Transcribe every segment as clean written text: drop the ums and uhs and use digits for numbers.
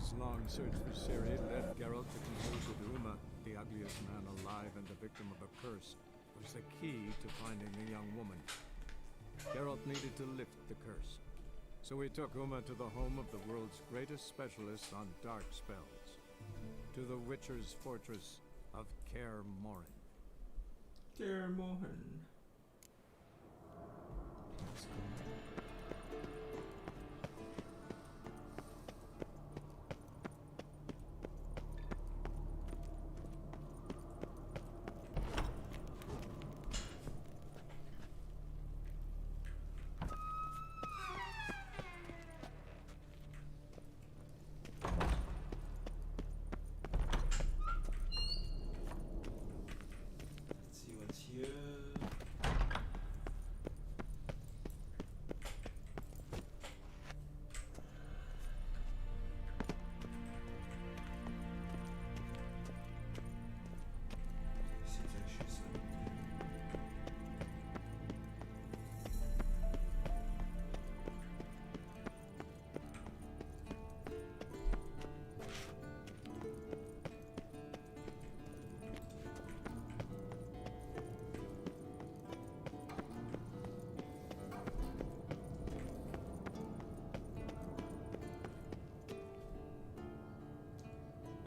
This long search for Ciri led Geralt to conclude that Uma, the ugliest man alive and the victim of a curse, was the key to finding the young woman. Geralt needed to lift the curse. So we took Uma to the home of the world's greatest specialist on dark spells. To the Witcher's fortress of Kaer Morhen. Kaer Morhen. Let's go.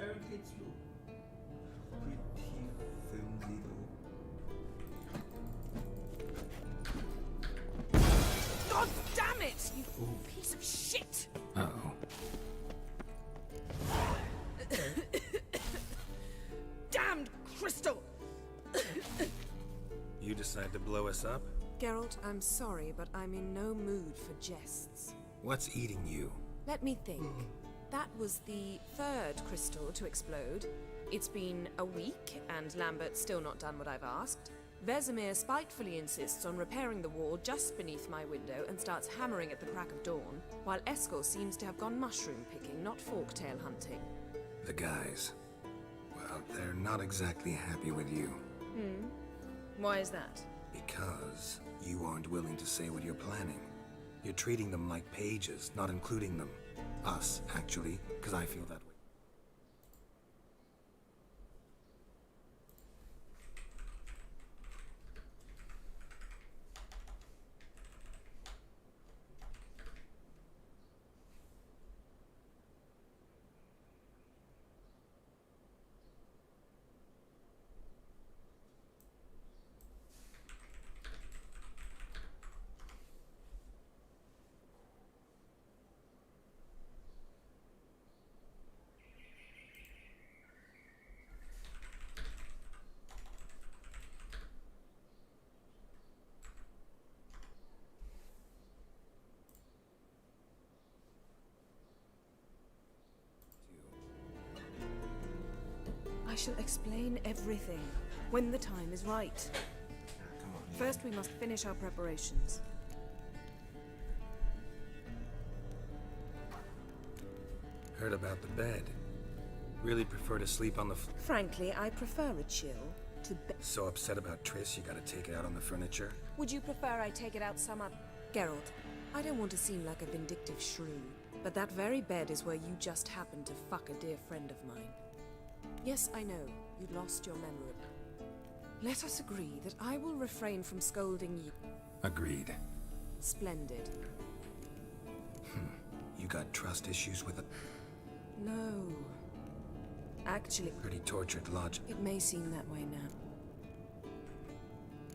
Apparently it's blue. Pretty flimsy though. God damn it! You piece of shit! Uh-oh. Damned crystal! You decide to blow us up? Geralt, I'm sorry, but I'm in no mood for jests. What's eating you? Let me think. That was the third crystal to explode. It's been a week, and Lambert's still not done what I've asked. Vesemir spitefully insists on repairing the wall just beneath my window and starts hammering at the crack of dawn, while Eskel seems to have gone mushroom picking, not forktail hunting. The guys. Well, they're not exactly happy with you. Why is that? Because you aren't willing to say what you're planning. You're treating them like pages, not including them. Us, actually, because I feel that way. I shall explain everything when the time is right. Come on. First, we must finish our preparations. Heard about the bed. Really prefer to sleep on the Frankly, I prefer a chill to bed. So upset about Triss, you gotta take it out on the furniture? Would you prefer I take it out some other... Geralt, I don't want to seem like a vindictive shrew, but that very bed is where you just happened to fuck a dear friend of mine. Yes, I know, you lost your memory. Let us agree that I will refrain from scolding you. Agreed. Splendid. You got trust issues with it? No. Actually, Pretty tortured logic. it may seem that way now.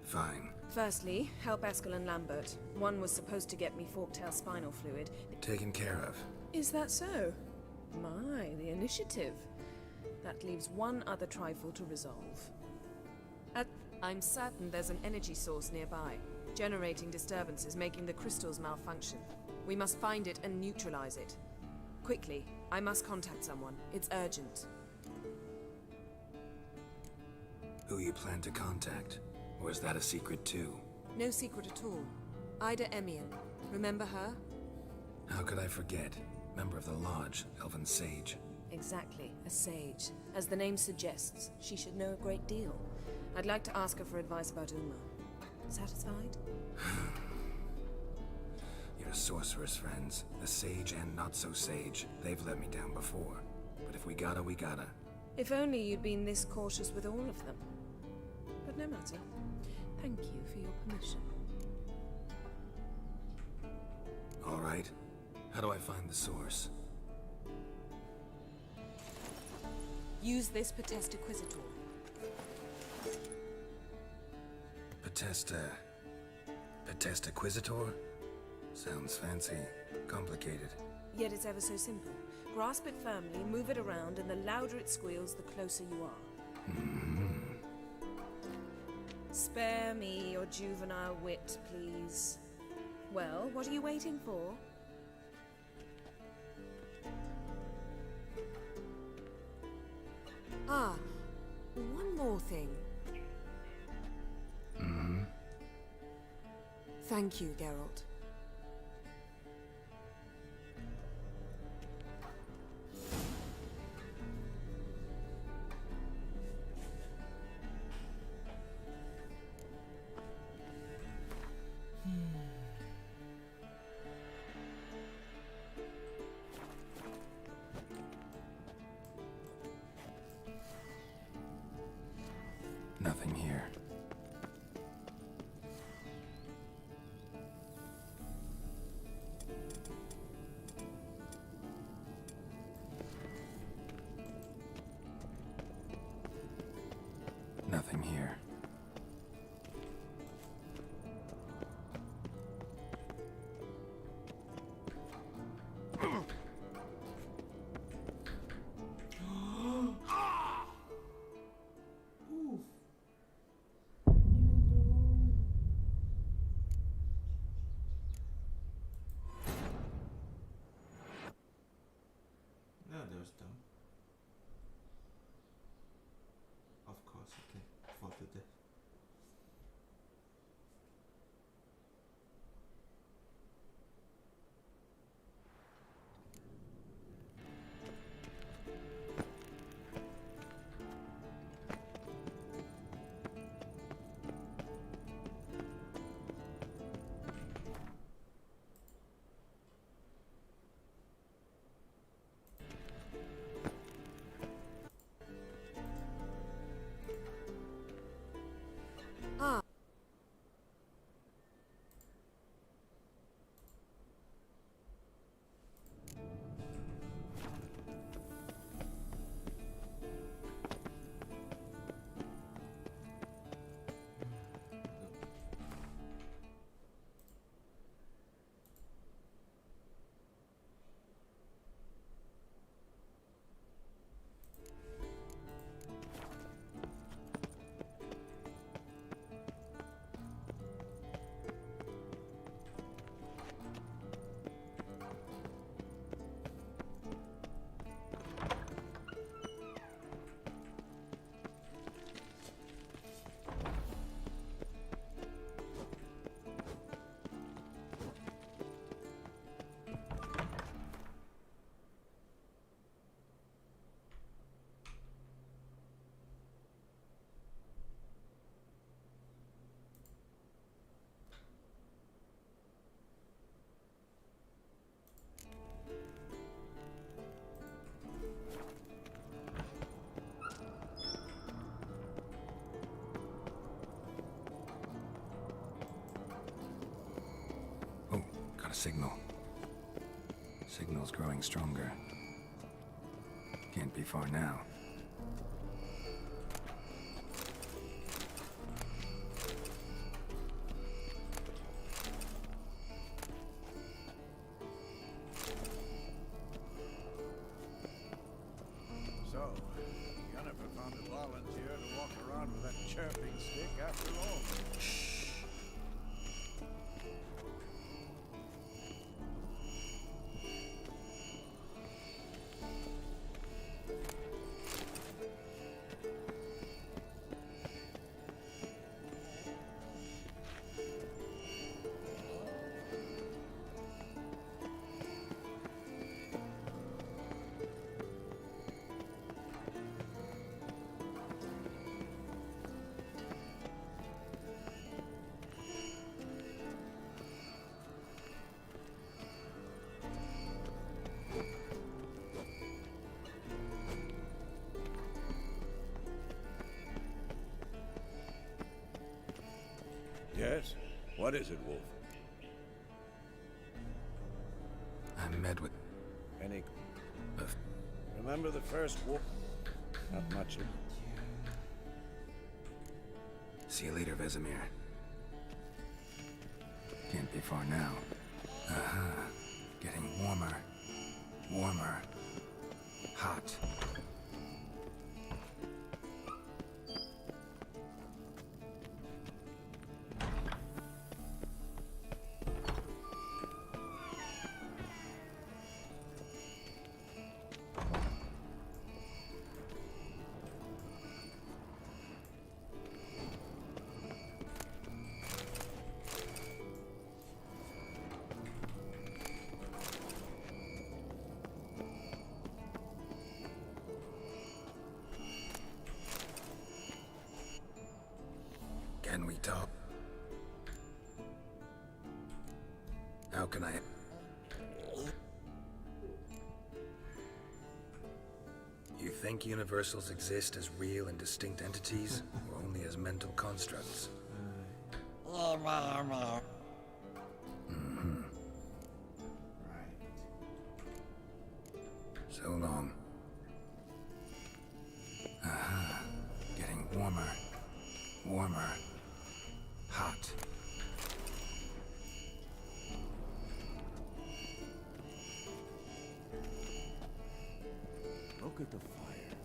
Fine. Firstly, help Eskel and Lambert. One was supposed to get me forktail spinal fluid. Taken care of. Is that so? My, the initiative. That leaves one other trifle to resolve. I'm certain there's an energy source nearby, generating disturbances, making the crystals malfunction. We must find it and neutralize it. Quickly, I must contact someone. It's urgent. Who you plan to contact? Or is that a secret too? No secret at all. Ida Emian. Remember her? How could I forget? Member of the Lodge, Elven Sage. Exactly, a sage. As the name suggests, she should know a great deal. I'd like to ask her for advice about Uma. Satisfied? You're sorcerer's friends, the sage and not so sage. They've let me down before. But if we gotta, we gotta. If only you'd been this cautious with all of them. But no matter. Thank you for your permission. All right. How do I find the source? Use this Potesta Quisitor. Potesta Quisitor? Sounds fancy. Complicated. Yet it's ever so simple. Grasp it firmly, move it around, and the louder it squeals, the closer you are. Spare me your juvenile wit, please. Well, what are you waiting for? Ah, one more thing. Thank you, Geralt. Nothing here. Nothing here. No, there's dumb. Of course, I can fall to death. Signal. Signal's growing stronger. Can't be far now. So, Yennefer found a volunteer to walk around with that chirping stick after all. What is it, Wolf? I met with... Any... Uh, Remember the first war? Not much. See you later, Vesemir. Can't be far now. Getting warmer. Warmer. Hot. Can we talk? How can I... You think universals exist as real and distinct entities, or only as mental constructs? So long. Getting warmer. Warmer. Hot. Look at the fire.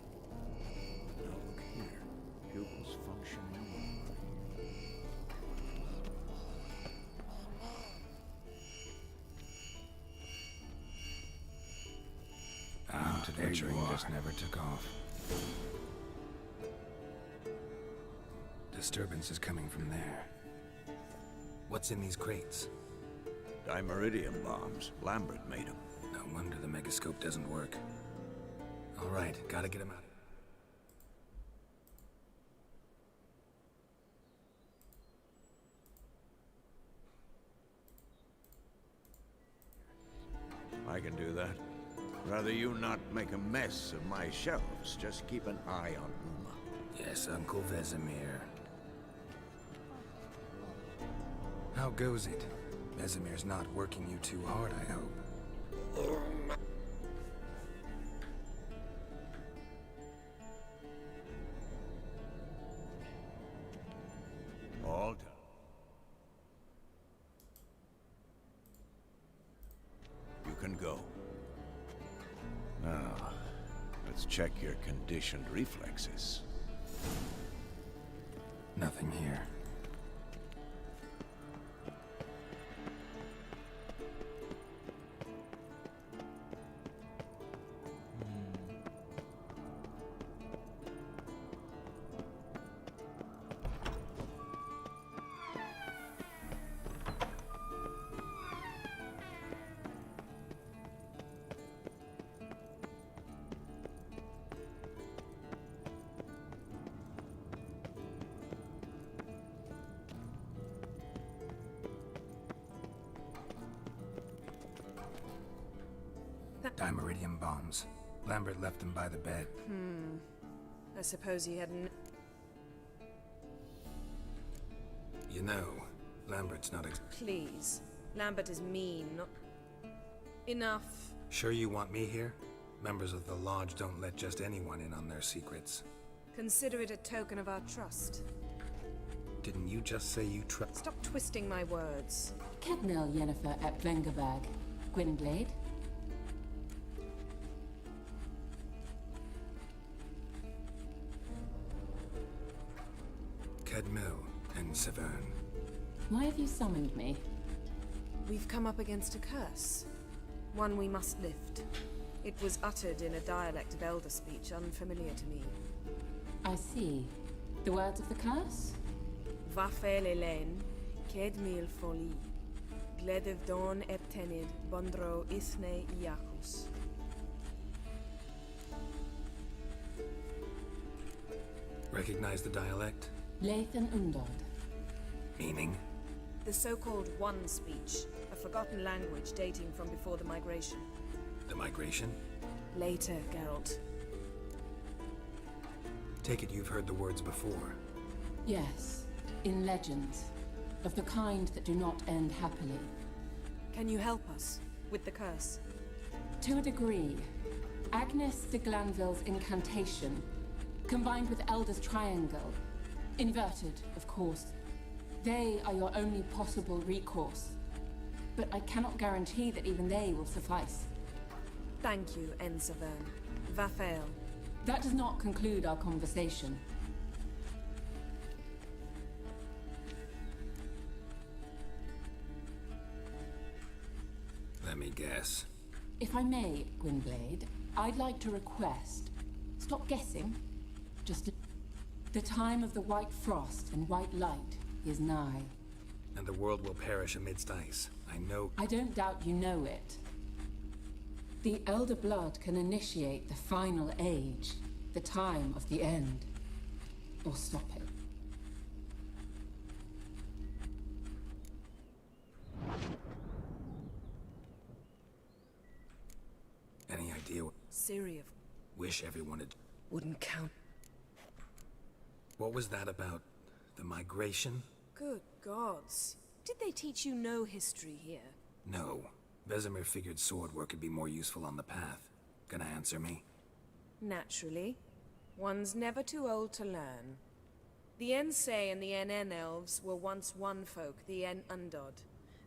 Now look here. Pupils functioning. Adventuring just never took off. Disturbance is coming from there. What's in these crates? Dimeridium bombs. Lambert made them. No wonder the megascope doesn't work. All right, gotta get him out. I can do that. Rather you not make a mess of my shelves. Just keep an eye on Uma. Yes, Uncle Vesemir. How goes it? Vesemir's not working you too hard, I hope. All done. You can go. Now, let's check your conditioned reflexes. Nothing here. Dimeridium bombs. Lambert left them by the bed. I suppose he hadn't... You know, Lambert's not Please. Lambert is mean, not... Enough. Sure you want me here? Members of the Lodge don't let just anyone in on their secrets. Consider it a token of our trust. Didn't you just say you trust? Stop twisting my words. Kednel Yennefer at Vengerberg. Gwynglade? Kedmil and Severn. Why have you summoned me? We've come up against a curse. One we must lift. It was uttered in a dialect of Elder speech unfamiliar to me. I see. The words of the curse? Vafel Elen, Kedmil Foli, Gledev Don Eptenid, Bondro Ithne Iacus. Recognize the dialect? Leith and Undod. Meaning? The so-called One speech, a forgotten language dating from before the migration. The migration? Later, Geralt. Take it you've heard the words before. Yes, in legends. of the kind that do not end happily. Can you help us with the curse? To a degree, Agnes de Glanville's incantation, combined with Elder's triangle, inverted, of course, they are your only possible recourse. But I cannot guarantee that even they will suffice. Thank you, N. Severn. Vafael. That does not conclude our conversation. Let me guess. If I may, Gwynblade, I'd like to request... Stop guessing. Just... The time of the white frost and white light is nigh. And the world will perish amidst ice. I know... I don't doubt you know it. The Elder Blood can initiate the final age, the time of the end. Or stop it. Any idea what... Syria Wish everyone had... wouldn't count. What was that about? The migration? Good gods. Did they teach you no history here? No. Vesemir figured sword work could be more useful on the path. Gonna answer me? Naturally. One's never too old to learn. The Ensei and the NN elves were once one folk, the En Undod.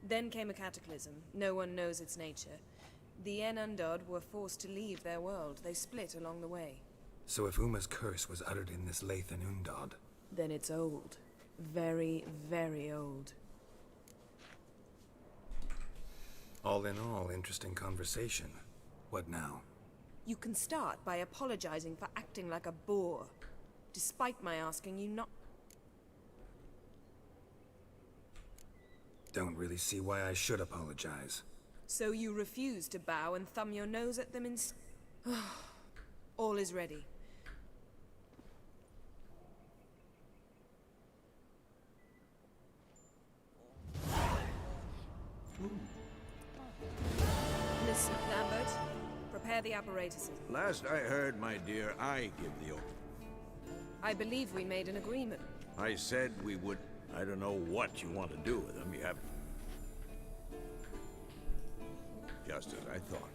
Then came a cataclysm. No one knows its nature. The En Undod were forced to leave their world. They split along the way. So if Uma's curse was uttered in this Lathan Undod... Then it's old. Very, very old. All in all, interesting conversation. What now? You can start by apologizing for acting like a boor, despite my asking you not... Don't really see why I should apologize. So you refuse to bow and thumb your nose at them All is ready. Miss Lambert, prepare the apparatuses. Last I heard, my dear, I give the order. I believe we made an agreement. I said we would... I don't know what you want to do with them. You have... Just as I thought.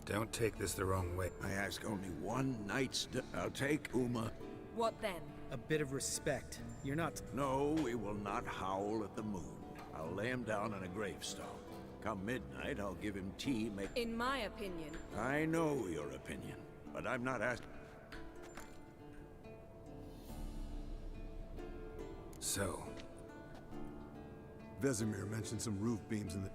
Don't take this the wrong way. I ask only one night's... I'll take Uma. What then? A bit of respect. You're not... No, we will not howl at the moon. I'll lay him down on a gravestone. Come midnight, I'll give him tea, make... In my opinion... I know your opinion, but I'm not asking... So... Vesemir mentioned some roof beams in the...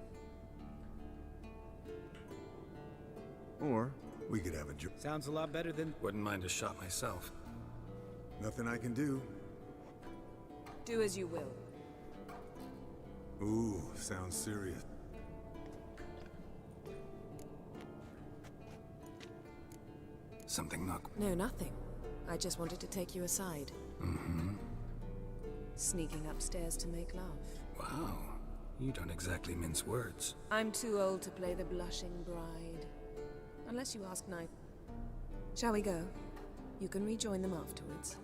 Or, we could have a joke. Sounds a lot better than... Wouldn't mind a shot myself. Nothing I can do. Do as you will. Ooh, sounds serious. Something not... No, nothing. I just wanted to take you aside. Mm-hmm. Sneaking upstairs to make love. Wow. You don't exactly mince words. I'm too old to play the blushing bride. Unless you ask Knight. Shall we go? You can rejoin them afterwards.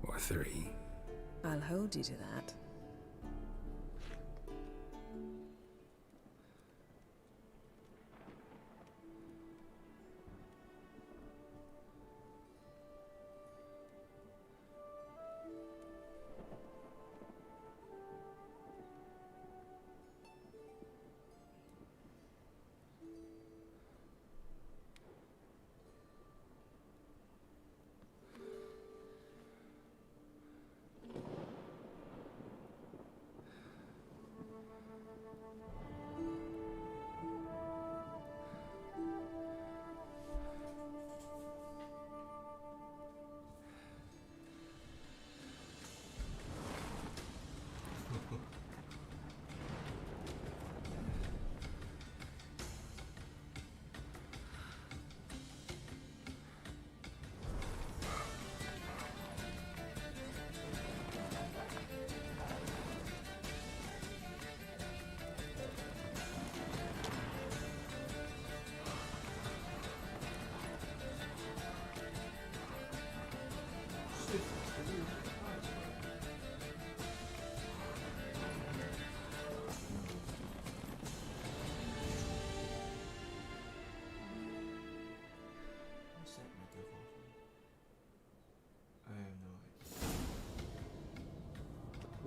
Or 3. I'll hold you to that.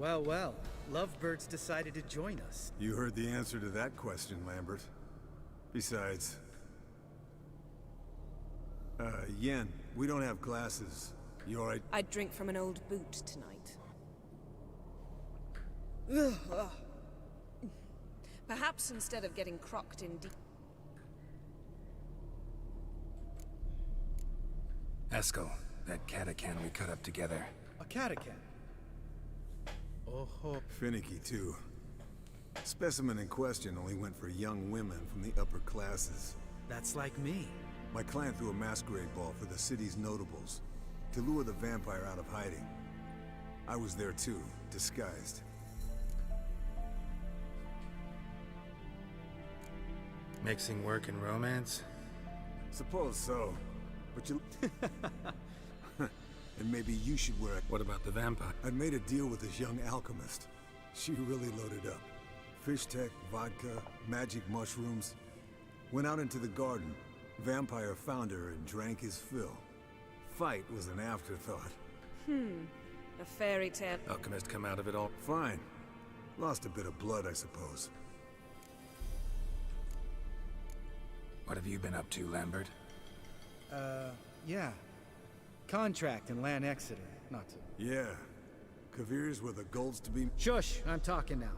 Well, well. Lovebirds decided to join us. You heard the answer to that question, Lambert. Besides... Yen, we don't have glasses. You alright? I'd drink from an old boot tonight. Perhaps instead of getting crocked in deep... Eskel, that catacan we cut up together. A catacan? Oh, Finicky, too. Specimen in question only went for young women from the upper classes. that's like me. My client threw a masquerade ball for the city's notables, to lure the vampire out of hiding. I was there too, disguised. Mixing work and romance? Suppose so, but you... And maybe you should wear it. What about the vampire? I made a deal with this young alchemist. She really loaded up. Fish tech, vodka, magic mushrooms. Went out into the garden. Vampire found her and drank his fill. Fight was an afterthought. A fairy tale. Alchemist come out of it all? Fine. Lost a bit of blood, I suppose. What have you been up to, Lambert? Yeah. Contract in Lan Exeter, not to... Yeah. Kavir's were the golds to be... Shush! I'm talking now.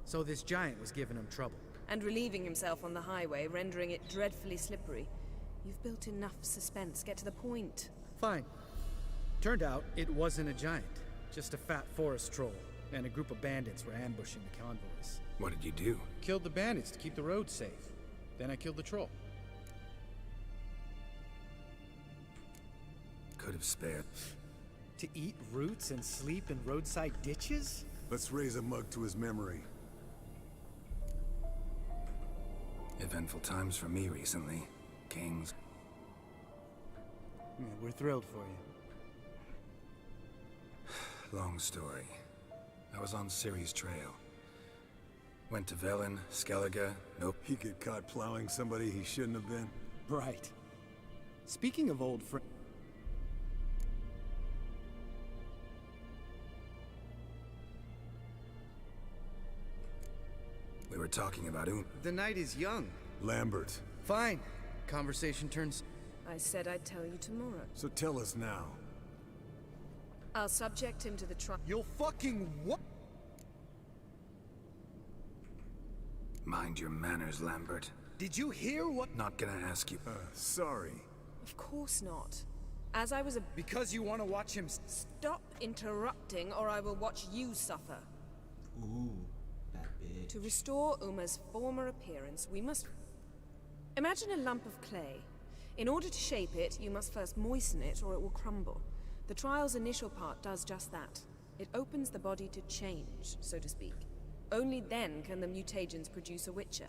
So this giant was giving him trouble. And relieving himself on the highway, rendering it dreadfully slippery. You've built enough suspense. Get to the point. Fine. Turned out, it wasn't a giant. Just a fat forest troll. And a group of bandits were ambushing the convoys. What did you do? Killed the bandits to keep the road safe. Then I killed the troll. Could have spared. To eat roots and sleep in roadside ditches? Let's raise a mug to his memory. Eventful times for me recently. Kings. Yeah, we're thrilled for you. Long story. I was on Ciri's trail. Went to Velen, Skellige, nope. He get caught plowing somebody he shouldn't have been. Right. Speaking of old friends... We were talking about The night is young. Lambert. Fine. Conversation turns... I said I'd tell you tomorrow. So tell us now. I'll subject him to the trial. You'll fucking what? Mind your manners, Lambert. Did you hear what? Not gonna ask you. Sorry. Of course not. As I was a... Because you want to watch him... Stop interrupting, or I will watch you suffer. Ooh, that bitch. To restore Uma's former appearance, we must... Imagine a lump of clay. In order to shape it, you must first moisten it, or it will crumble. The trial's initial part does just that. It opens the body to change, so to speak. Only then can the mutagens produce a Witcher.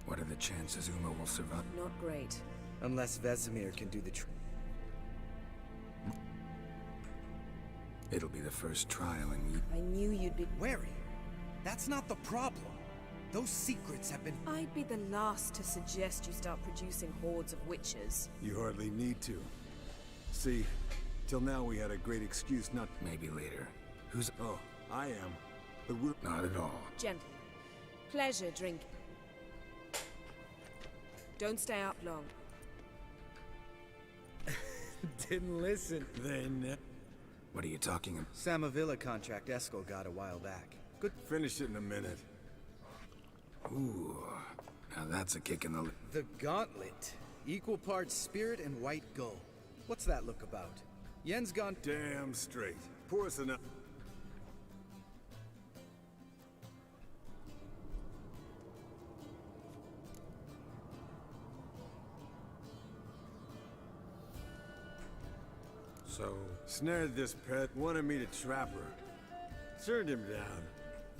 What are the chances Uma will survive? Not great. Unless Vesemir can do the trick. It'll be the first trial in I knew you'd be... Wary. That's not the problem. Those secrets have been... I'd be the last to suggest you start producing hordes of witches. You hardly need to. See, till now we had a great excuse not... Maybe later. Who's... Oh, I am. But we're... Not at all. Gentlemen, pleasure drinking. Don't stay up long. Didn't listen. Then... What are you talking about? Samavilla contract Eskel got a while back. Good. Finish it in a minute. Ooh. Now that's a kick in the... The Gauntlet. Equal parts spirit and white gull. What's that look about? Yen's gone... Damn straight. Pour us enough... So... Snared this pet, wanted me to trap her. Turned him down.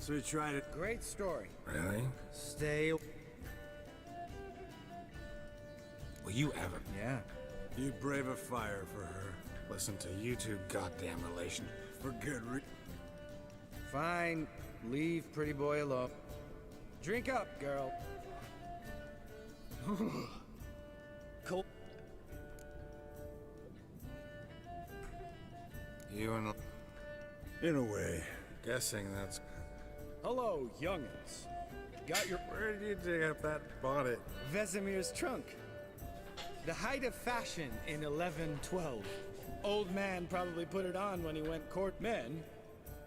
So he tried it. Great story. Really? Stay... Will you ever... Yeah. You'd brave a fire for her. Listen to you two goddamn relation. For good reason. Fine. Leave pretty boy alone. Drink up, girl. Cool. You and... In a way. Guessing that's... Hello, youngins. Got your Where did you dig up that bonnet? Vesemir's trunk. The height of fashion in 1112. Old man probably put it on when he went court. Men,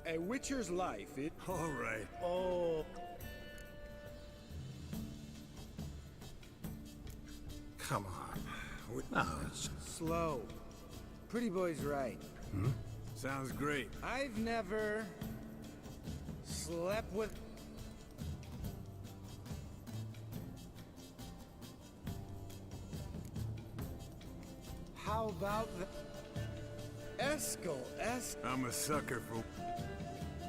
a witcher's life, it... All right. Oh... Come on. No, it's... Slow. Pretty boy's right. Sounds great. I've never... slept with... How about the... Eskel, I'm a sucker for...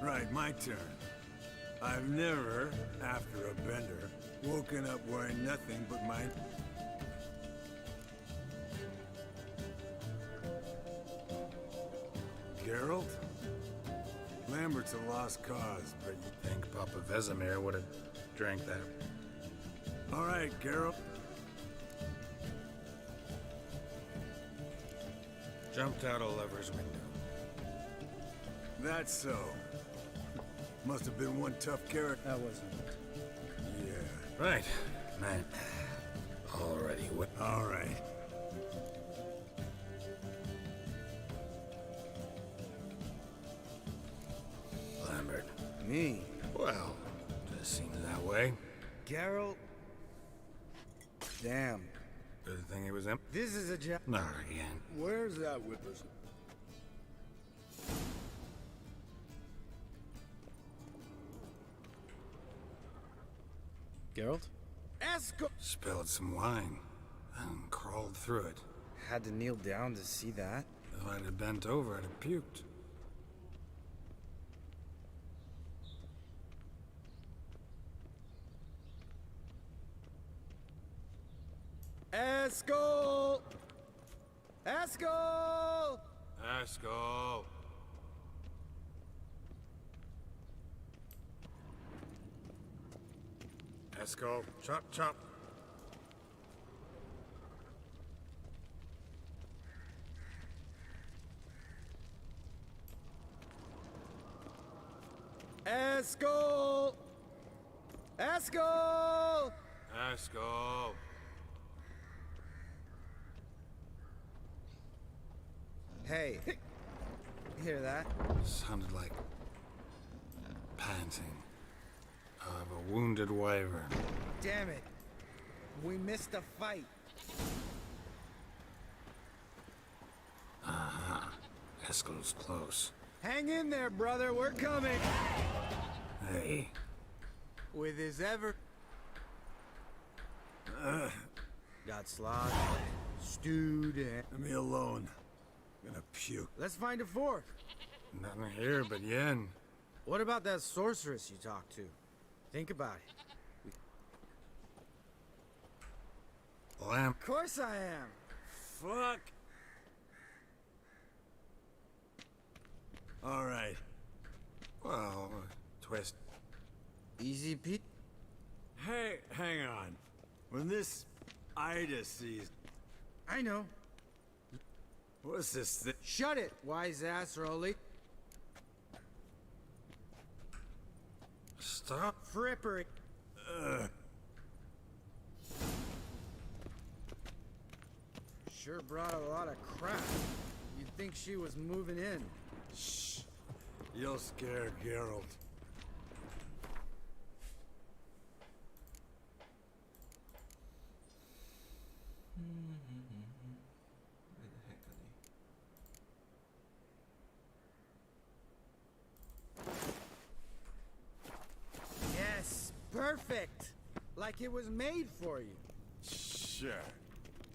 Right, my turn. I've never, after a bender, woken up wearing nothing but my... Geralt? Lambert's a lost cause, but you... think Papa Vesemir would have drank that. All right, Geralt. Jumped out a lover's window. That's so. Must have been one tough character. That wasn't... Yeah. Right. Man. Already what? All right. Lambert. Me? Well, just seems that way. Geralt? Damn. Good thing he was empty. This is a job. Not again. Where's that whippers? Geralt? Eskel! Spilled some wine and crawled through it. Had to kneel down to see that. If I'd have bent over, I'd have puked. Eskel! Eskel! Eskel! Eskel, chop chop. Eskel! Eskel! Eskel. Hey, hear that? Sounded like panting of a wounded wyvern. Damn it. We missed a fight. Eskel's close. Hang in there, brother. We're coming. Hey. With his ever... Got slaughtered. Stewed and... Leave me alone. I'm gonna puke. Let's find a fork. Nothing here but yen. What about that sorceress you talked to? Think about it. Lamp. Of course I am. Fuck. All right. Well, twist. Easy, Pete. Hey, hang on. When this Ida sees... I know. What's this thing? Shut it, wise ass, Rolly. Stop. Frippery. Sure brought a lot of crap. You'd think she was moving in. Shh. You'll scare Geralt. Where the heck are they? Yes, perfect. Like it was made for you. Sure.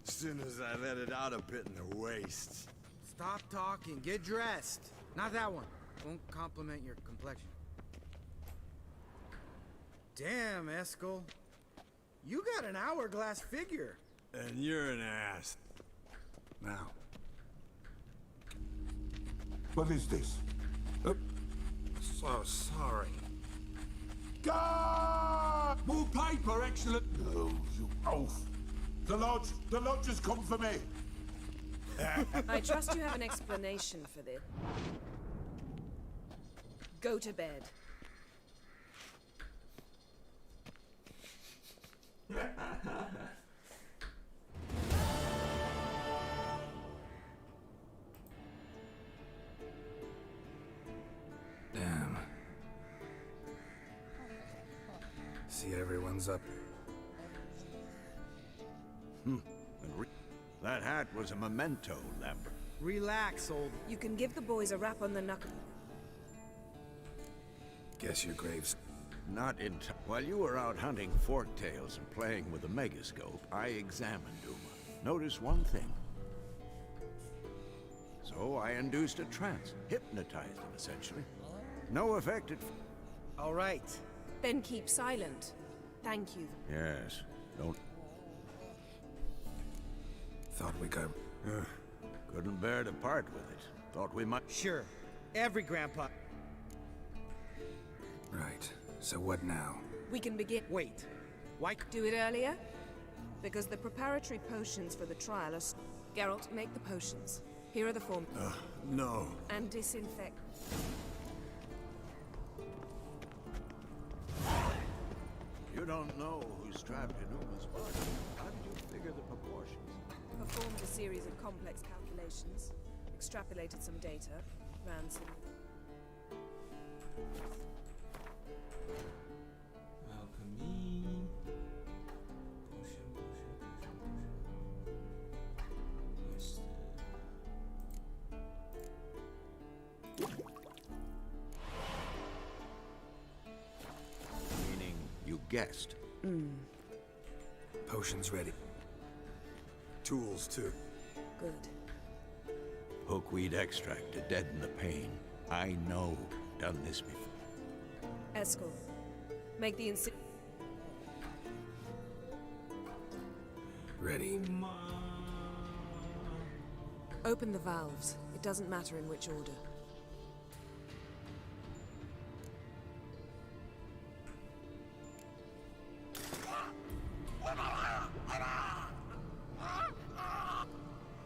As soon as I let it out a bit in the waist. Stop talking, get dressed. Not that one. Won't compliment your complexion. Damn, Eskel. You got an hourglass figure. And you're an ass. Now. What is this? So sorry. God! More paper, excellent. No, you oaf. The lodge has come for me. I trust you have an explanation for this. Go to bed. Damn. See, everyone's up. That hat was a memento, Lambert. Relax, old... You can give the boys a rap on the knuckle. Guess your grave's... Not in time. While you were out hunting forktails and playing with the megascope, I examined Uma. Noticed one thing. So I induced a trance. Hypnotized him, essentially. No effect at... All right. Then keep silent. Thank you. Yes. Don't... Thought we got... Couldn't bear to part with it. Thought we might... Sure. Every grandpa... Right. So what now? We can begin. Wait. Why... Do it earlier? Because the preparatory potions for the trial are... Geralt, make the potions. Here are the form... No. And disinfect... You don't know who's trapped in Uma's body. How did you figure the proportions? Performed a series of complex calculations. Extrapolated some data. Ran some... Alchemy. Potion. Meaning, you guessed. Potions ready. Tools, too. Good. Hookweed extract to deaden the pain. I know. Done this before. Eskel, make the Ready. Open the valves. It doesn't matter in which order.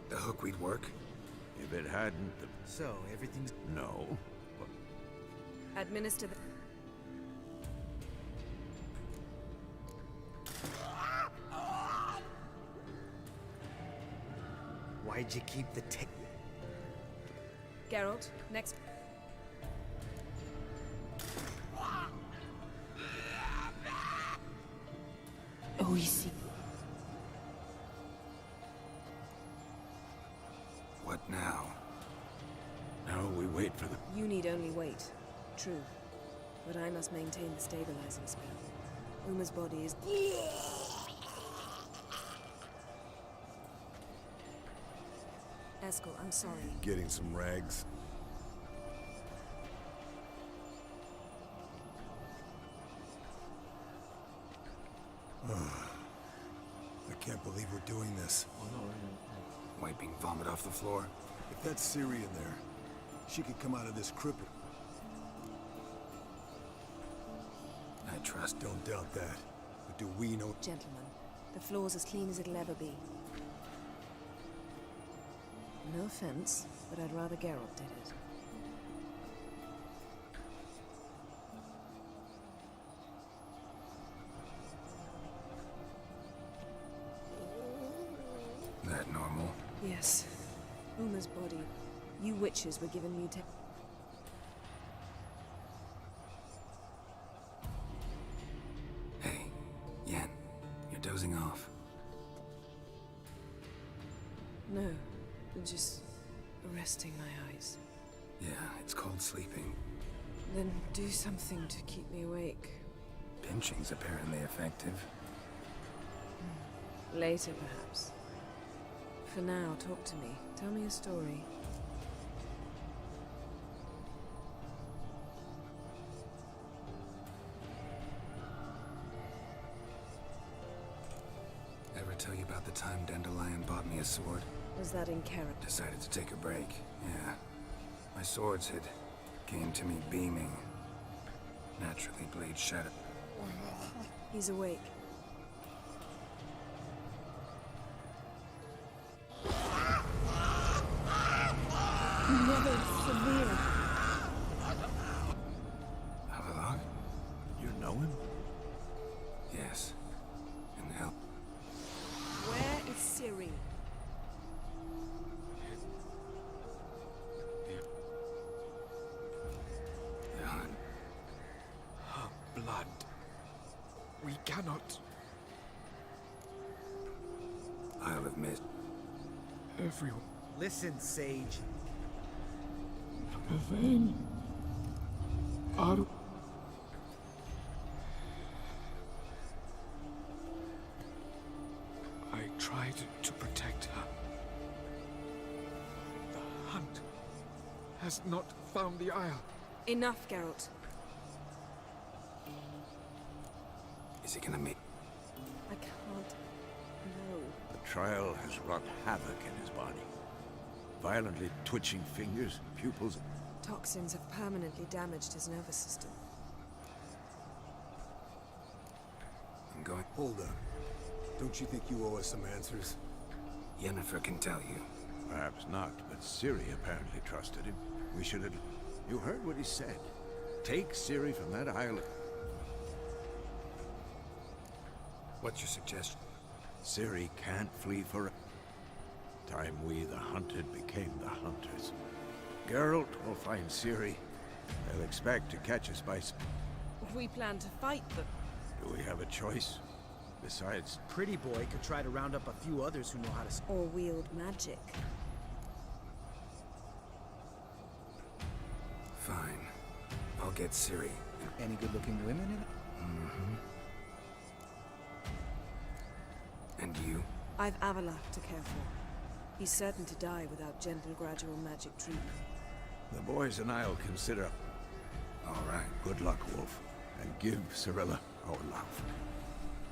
The hookweed work? If it hadn't, the... So, everything's... No. Administer the... Why'd you keep the tape? Geralt, next... Oh, you see. What now? Now we wait for the... You need only wait. True. But I must maintain the stabilizing spell. Uma's body is... Eskel, I'm sorry. Getting some rags. I can't believe we're doing this. Wiping vomit off the floor? If that's Ciri in there, she could come out of this crippled. I trust. Don't doubt that. But do we know... Gentlemen, the floor's as clean as it'll ever be. No offense, but I'd rather Geralt did it. That normal? Yes. Uma's body. You witches were given mutation. Hey, Yen, you're dozing off. No, I'm just resting my eyes. Yeah, it's called sleeping. Then do something to keep me awake. Pinching's apparently effective. Later, perhaps. For now, talk to me. Tell me a story. Ever tell you about the time Dandelion bought me a sword? Was that in character? Decided to take a break, yeah. My swords had came to me beaming. Naturally, blade shattered. He's awake. Never severe. Avalon? You know him? Yes. And help. Where is Ciri? Jan. Her blood. We cannot. I'll have missed. Everyone. Listen, Sage. Vain. Are... I tried to protect her. The hunt has not found the Isle. Enough, Geralt. Is he gonna make... I can't. No. The trial has wrought havoc in his body. Violently twitching fingers, pupils. Toxins have permanently damaged his nervous system. I'm going... Hold up. Don't you think you owe us some answers? Yennefer can tell you. Perhaps not, but Ciri apparently trusted him. We should have... You heard what he said. Take Ciri from that island. What's your suggestion? Ciri can't flee for... Time we, the hunted, became the hunters. Geralt will find Ciri. They'll expect to catch us by... We plan to fight them. Do we have a choice? Besides... Pretty boy could try to round up a few others who know how to... Or wield magic. Fine. I'll get Ciri. Any good-looking women in it? Mm-hmm. And you? I've Avila to care for. He's certain to die without gentle, gradual magic treatment. The boys and I'll consider... All right. Good luck, Wolf. And give Cirilla our love.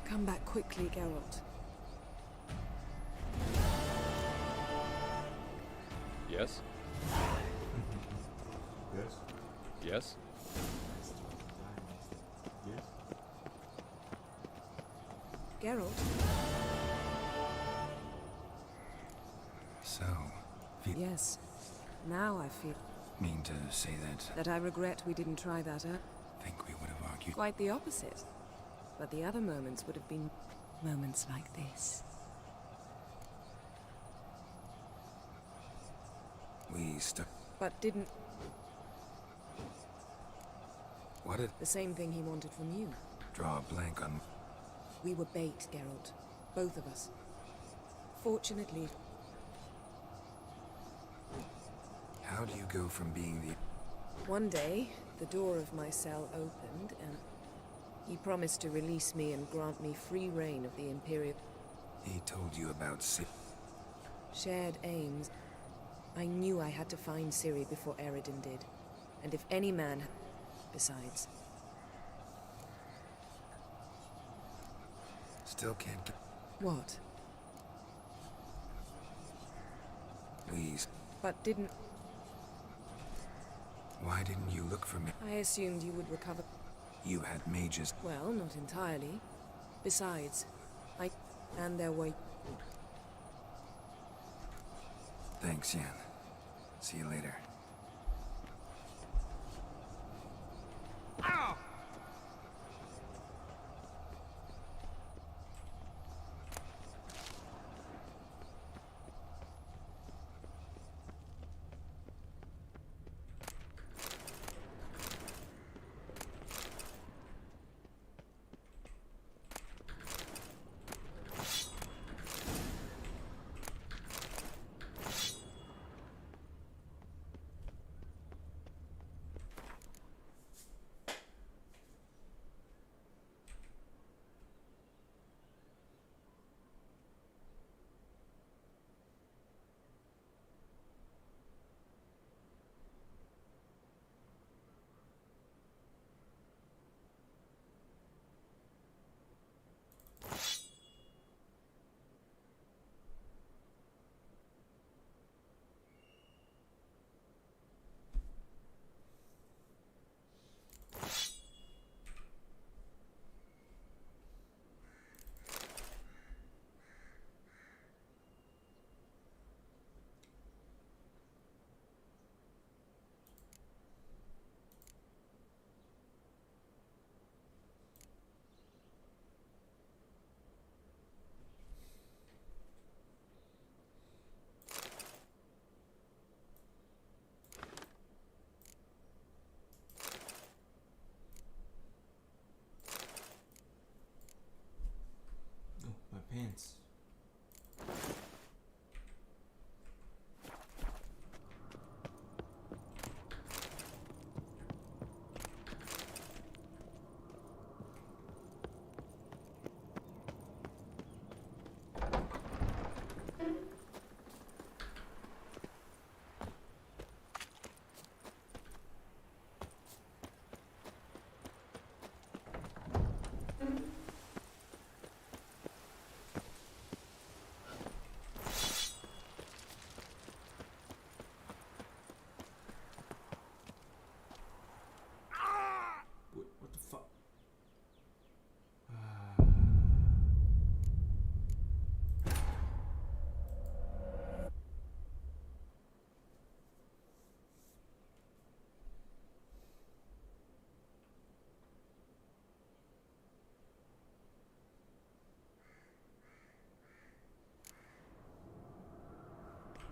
Come back quickly, Geralt. Yes? Yes? Yes? Yes? Geralt? So... Yes. Now I feel Mean to say that... that I regret we didn't try that out. Think we would have argued... Quite the opposite. But the other moments would have been moments like this. We stuck... But didn't... What did... The same thing he wanted from you. Draw a blank on... We were bait, Geralt. Both of us. Fortunately... How do you go from being the... One day, the door of my cell opened, and he promised to release me and grant me free reign of the Imperial... He told you about Shared aims. I knew I had to find Ciri before Eredin did. And if any man... Besides... Still can't get... What? Please. But didn't... Why didn't you look for me? I assumed you would recover... You had mages. Well, not entirely. Besides, and there were... Thanks, Jan. See you later.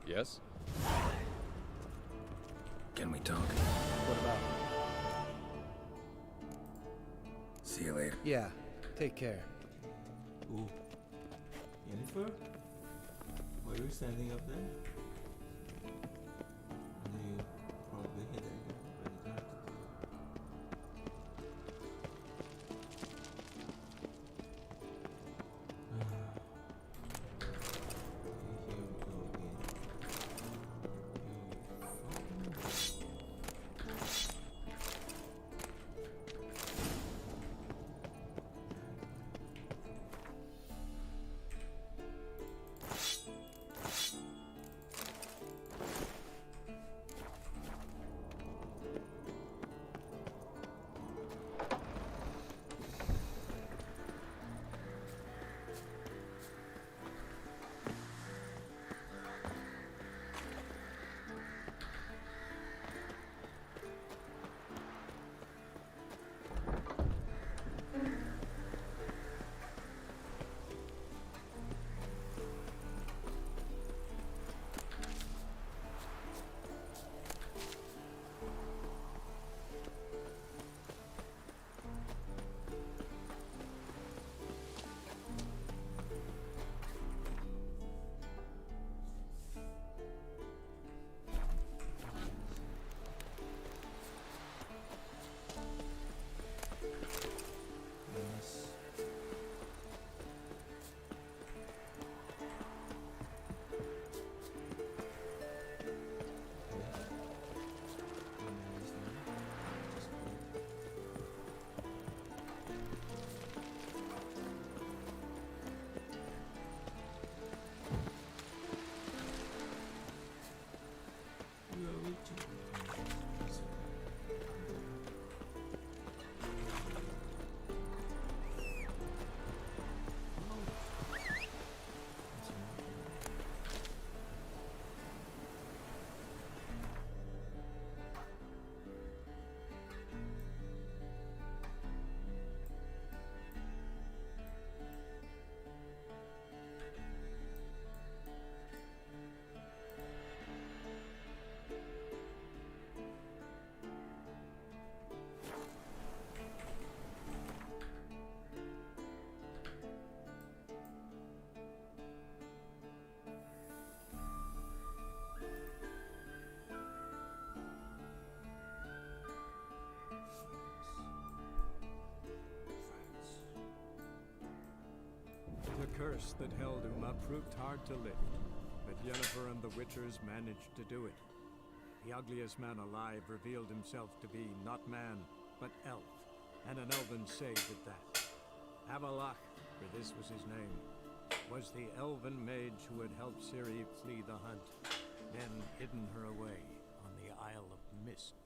Yes? Can we talk? What about? See you later. Yeah, take care. Ooh. Yennefer? Why are you standing up there? I know you probably hit it again, but you don't have to do it. Here we go again. Yes. You are reaching. The curse that held Uma proved hard to lift, but Yennefer and the Witchers managed to do it. The ugliest man alive revealed himself to be not man, but elf, and an elven sage at that. Avalach, for this was his name, was the elven mage who had helped Ciri flee the hunt, then hidden her away on the Isle of Mist.